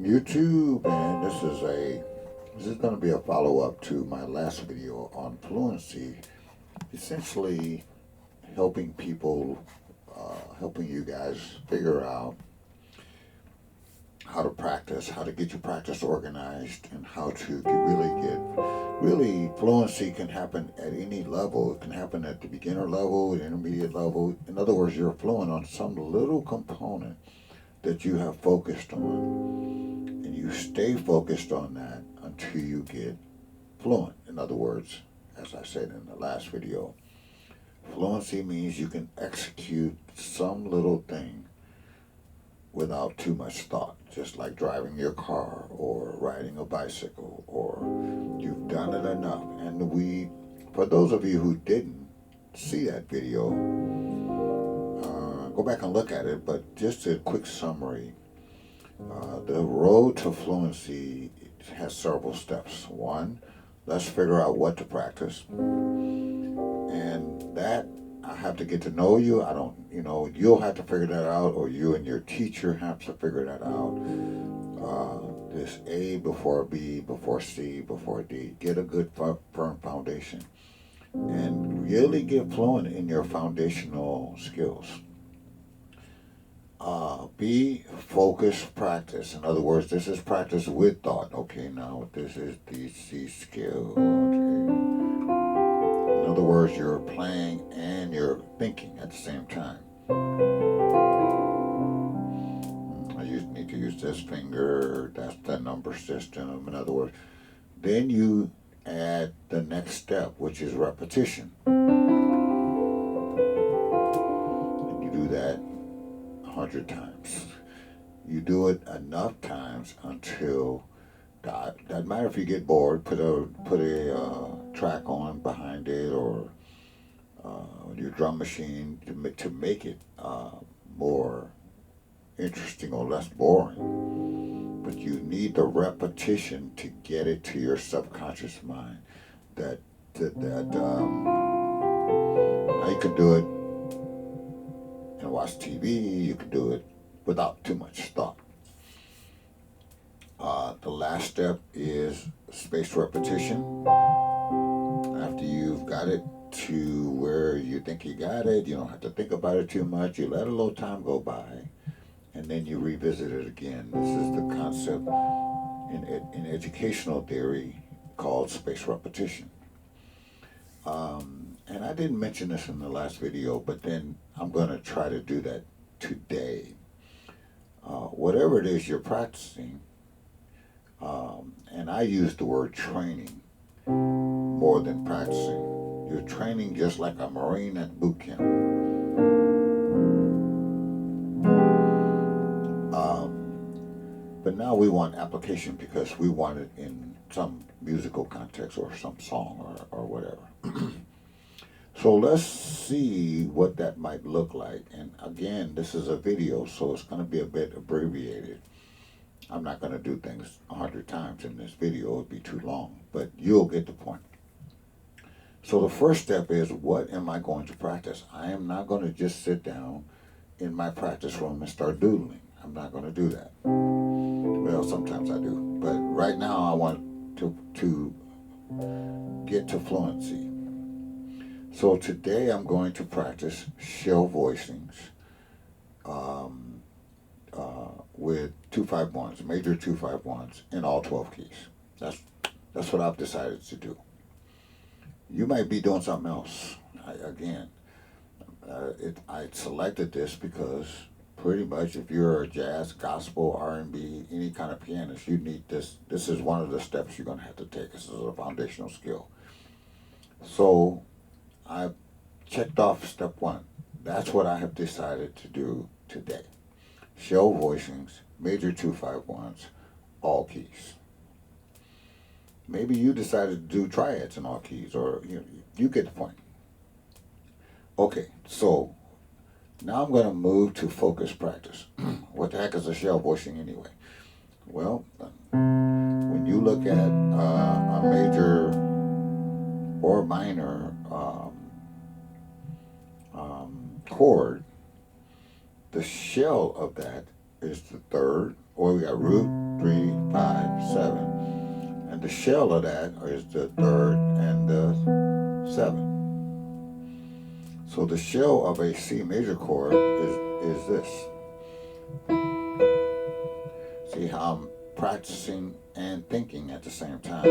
YouTube, and this is going to be a follow-up to my last video on fluency, essentially helping people, helping you guys figure out how to practice, how to get your practice organized, and how to really fluency can happen at any level. It can happen at the beginner level, the intermediate level. In other words, you're fluent on some little component that you have focused on, and you stay focused on that until you get fluent. In other words, as I said in the last video, fluency means you can execute some little thing without too much thought, just like driving your car or riding a bicycle, or you've done it enough. And for those of you who didn't see that video, go back and look at it, but just a quick summary. The road to fluency has several steps. One, let's figure out what to practice. And that, I have to get to know you. You'll have to figure that out, or you and your teacher have to figure that out. This A before B, before C, before D. Get a good firm foundation. And really get fluent in your foundational skills. B, focus practice. In other words, this is practice with thought. Okay, now this is the C skill. Okay. In other words, you're playing and you're thinking at the same time. I need to use this finger. That's the number system. In other words, then you add the next step, which is repetition. And you do that 100 times. You do it enough times until, doesn't matter if you get bored, put a track on behind it, or your drum machine to make it more interesting or less boring. But you need the repetition to get it to your subconscious mind. Now you can do it and watch TV. You can do it without too much thought. The last step is spaced repetition. After you've got it to where you think you got it, you don't have to think about it too much. You let a little time go by, and then you revisit it again. This is the concept in educational theory called spaced repetition. And I didn't mention this in the last video, but then I'm going to try to do that today. Whatever it is you're practicing, and I use the word training more than practicing. You're training just like a Marine at boot camp. But now we want application because we want it in some musical context or some song or whatever. So let's see what that might look like. And again, this is a video, so it's going to be a bit abbreviated. I'm not going to do things 100 times in this video. It would be too long, but you'll get the point. So the first step is, what am I going to practice? I am not going to just sit down in my practice room and start doodling. I'm not going to do that. Well, sometimes I do, but right now I want to get to fluency. So today I'm going to practice shell voicings with 2-5-1s, major 2-5-1s in all 12 keys. That's what I've decided to do. You might be doing something else. I selected this because pretty much if you're a jazz, gospel, R&B, any kind of pianist, you need this. This is one of the steps you're going to have to take. This is a foundational skill. So I checked off step 1. That's what I have decided to do today. Shell voicings, major 2-5-1s, all keys. Maybe you decided to do triads in all keys, or you get the point. Okay, so now I'm going to move to focus practice. What the heck is a shell voicing anyway? Well, when you look at a major or minor chord, the shell of that is the third, or we got root, 3, 5, 7. And the shell of that is the third and the 7. So the shell of a C major chord is this. See how I'm practicing and thinking at the same time.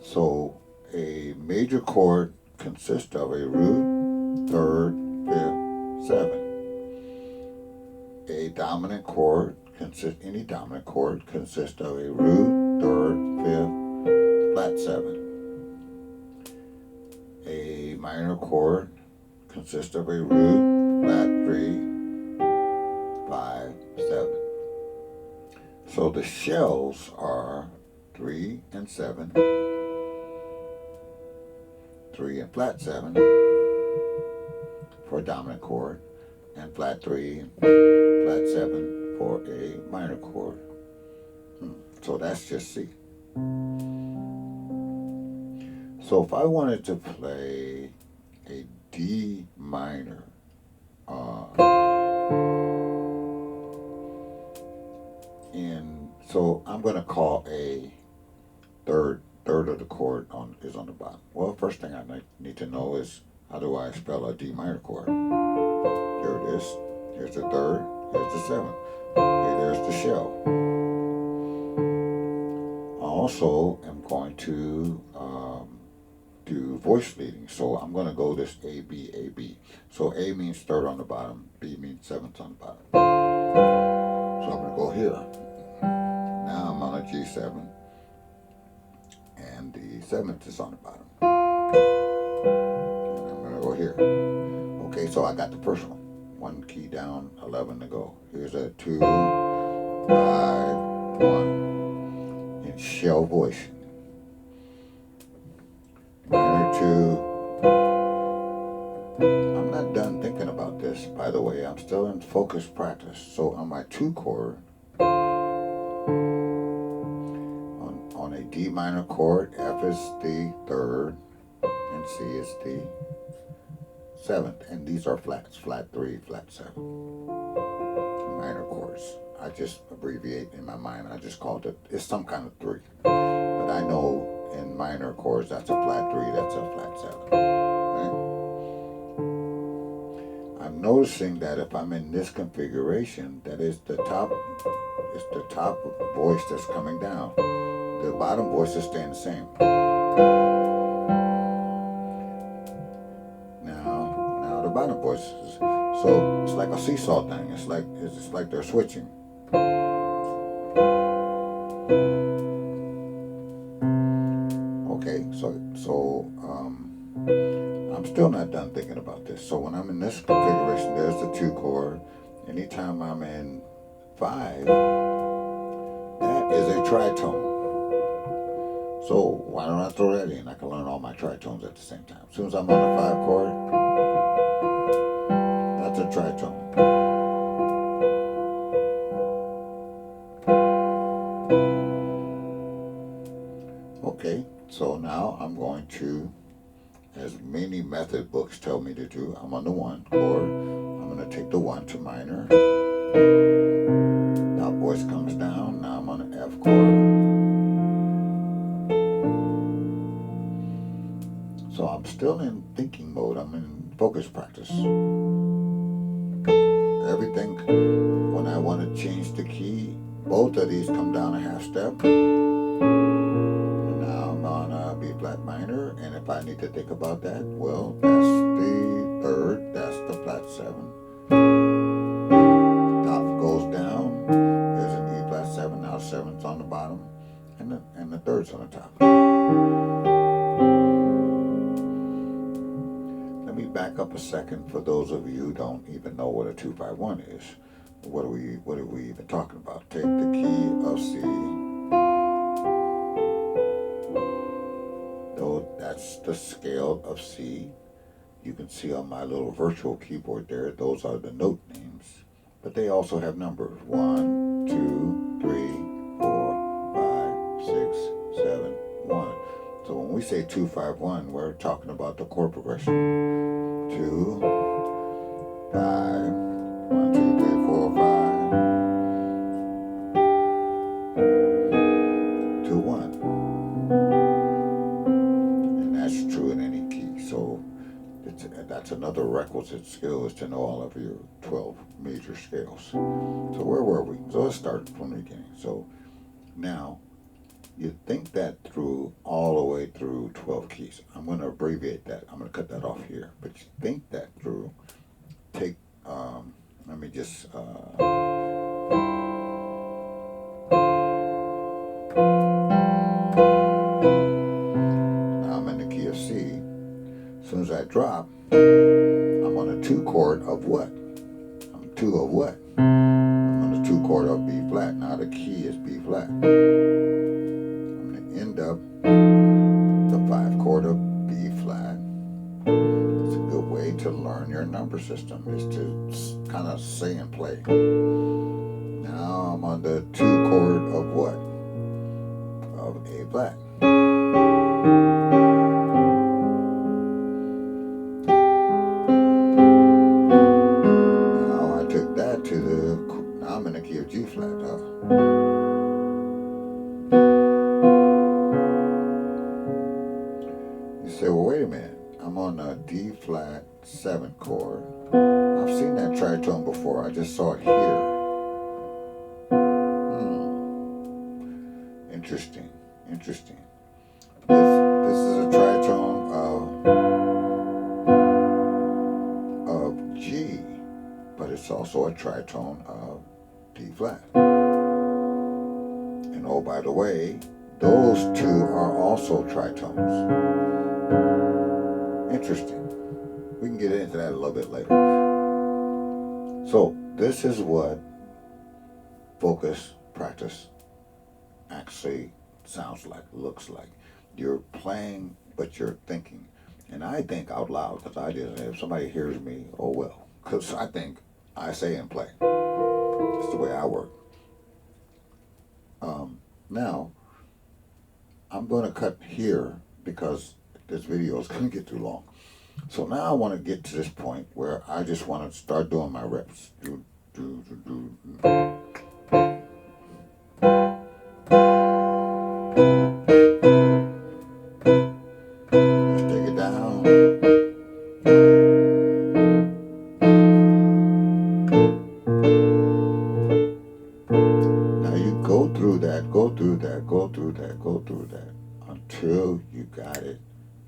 So a major chord consists of a root, third, fifth, 7. A dominant chord any dominant chord consists of a root, third, fifth, flat 7. A minor chord consists of a root, flat 3, 5, 7. So the shells are 3 and 7, 3 and flat 7 for a dominant chord, and flat 3 and flat 7 for a minor chord. So that's just C. So if I wanted to play a D minor, so I'm going to call a third of the chord is on the bottom. Well, first thing I need to know is how do I spell a D minor chord? Here it is. Here's the third. Here's the 7th. Okay, there's the shell. I also am going to do voice leading. So I'm going to go this A, B, A, B. So A means third on the bottom. B means 7th on the bottom. So I'm going to go here. Now I'm on a G7. And the 7th is on the bottom. And I'm going to go here. Okay, so I got the first one. 1 key down, 11 to go. Here's a 2, 5, 1. In shell voice. Minor 2. I'm not done thinking about this, by the way. I'm still in focused practice. So on my 2 chord, on a D minor chord, F is the third, and C is the 7th, and these are flats, flat 3, flat 7. Minor chords. I just abbreviate in my mind. I just called it's some kind of 3. But I know in minor chords that's a flat 3, that's a flat 7. Right? I'm noticing that if I'm in this configuration, that is the top voice that's coming down. The bottom voice is staying the same. Now the bottom voices. So it's like a seesaw thing. It's like they're switching. Okay, so I'm still not done thinking about this. So when I'm in this configuration, there's the 2 chord. Anytime I'm in 5, that is a tritone. So why don't I throw that in? I can learn all my tritones at the same time. As soon as I'm on the 5 chord, that's a tritone. Okay, so now I'm going to, as many method books tell me to do, I'm on the 1 chord. I'm going to take the 1 to minor. Top voice comes down. Now I'm on the F chord. So I'm still in thinking mode. I'm in focus practice. Everything, when I want to change the key, both of these come down a half step. And now I'm on a B flat minor. And if I need to think about that, well, that's the third, that's the flat 7. Top goes down. There's an E flat 7. Now 7's on the bottom, and the third's on the top. Let me back up a second for those of you who don't even know what a 2-5-1 is. What are we even talking about? Take the key of C. Though that's the scale of C. You can see on my little virtual keyboard there, those are the note names. But they also have numbers. 1, 2, 3, 4, 5, 6, 7, 1. So when we say 2-5-1, we're talking about the chord progression. 2, 5, 1, 2, 3, 4, 5. that's another requisite skill, is to know all of your 12 major scales. So where were we? So let's start from the beginning. So now you think that through all the way through 12 keys. I'm going to abbreviate that. I'm going to cut that off here. But you think that through. Take, let me just, now I'm in the key of C. As soon as I drop, I'm on a 2 chord of what? I'm 2 of what? I'm on the 2 chord of B flat. Now the key is B flat. I'm going to end up the 5 chord of B flat. It's a good way to learn your number system, is to kind of say and play. Now I'm on the 2 chord of what? Of A flat. Now I took that to the, now I'm in the key of G flat. You say, well, wait a minute. I'm on a D flat 7 chord. I've seen that tritone before. I just saw it here. Interesting. Interesting. This is a tritone of G, but it's also a tritone of D flat. And oh, by the way, those two are also tritones. Interesting. We can get into that a little bit later. So this is what focus, practice actually sounds like, looks like. You're playing, but you're thinking. And I think out loud, because I just, if somebody hears me, oh well. Because I think I say and play. That's the way I work. Now, I'm going to cut here because this video is going to get too long. So now I want to get to this point where I just want to start doing my reps. Let's take it down. Now you go through that, go through that, go through that, go through that until you got it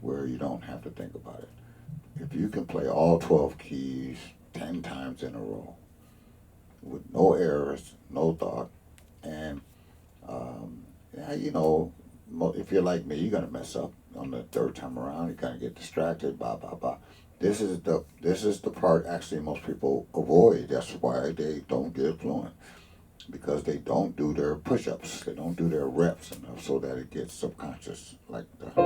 where you don't have to think about it. If you can play all 12 keys 10 times in a row with no errors, no thought, and yeah, you know, if you're like me, you're gonna mess up on the 3rd time around. You're gonna get distracted, blah blah blah. This is the part actually most people avoid. That's why they don't get fluent, because they don't do their push-ups, they don't do their reps enough, so that it gets subconscious like that.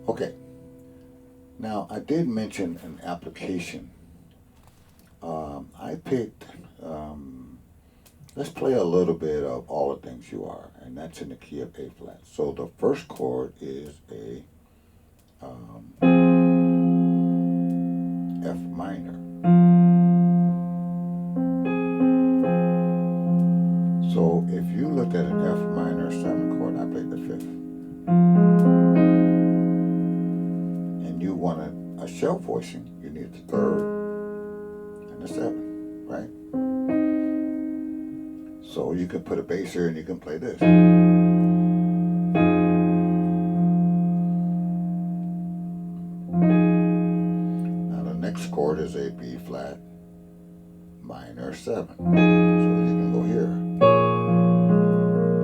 Okay. Now I did mention an application. I picked. Let's play a little bit of All the Things You Are, and that's in the key of A flat. So the first chord is a F minor. So if you looked at an F minor 7 chord, I played the 5th, and you wanted a shell voicing, you need the 3rd and the 7th, right? So you can put a bass here and you can play this. Now the next chord is a B flat minor 7. So you can go here.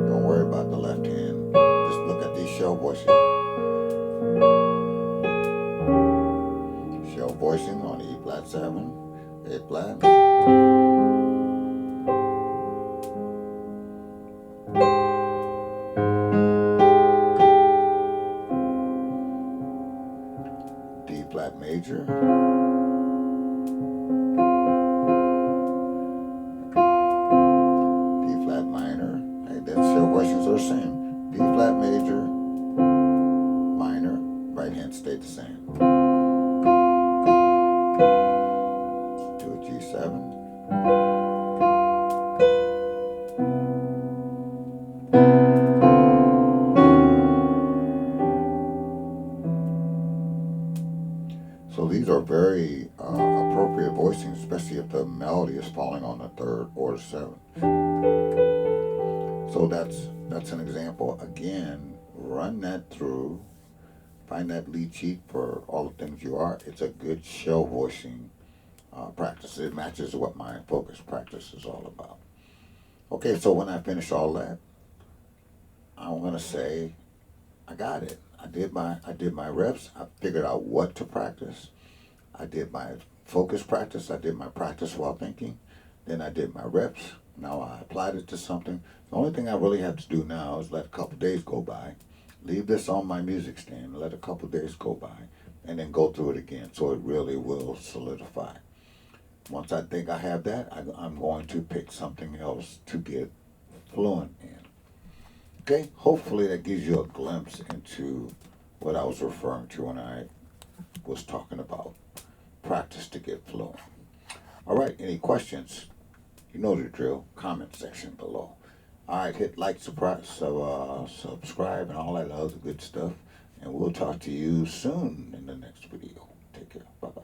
Don't worry about the left hand. Just look at these shell voicing. Shell voicing on E flat 7, A flat. D flat major. D flat minor. Hey, that shell voicings are the same. D flat major, minor, right hand stayed the same. To a G7. very appropriate voicing, especially if the melody is falling on the third or the seventh. So that's an example. Again, run that through. Find that lead sheet for all the things you are. It's a good shell voicing practice. It matches what my focus practice is all about. Okay, so when I finish all that, I'm gonna say I got it. I did my reps. I figured out what to practice. I did my focus practice. I did my practice while thinking. Then I did my reps. Now I applied it to something. The only thing I really have to do now is let a couple days go by, leave this on my music stand, let a couple days go by, and then go through it again so it really will solidify. Once I think I have that, I'm going to pick something else to get fluent in. Okay, hopefully that gives you a glimpse into what I was referring to when I was talking about practice to get fluent. All right, any questions? You know the drill. Comment section below. All right, hit like, subscribe, and all that other good stuff. And we'll talk to you soon in the next video. Take care. Bye-bye.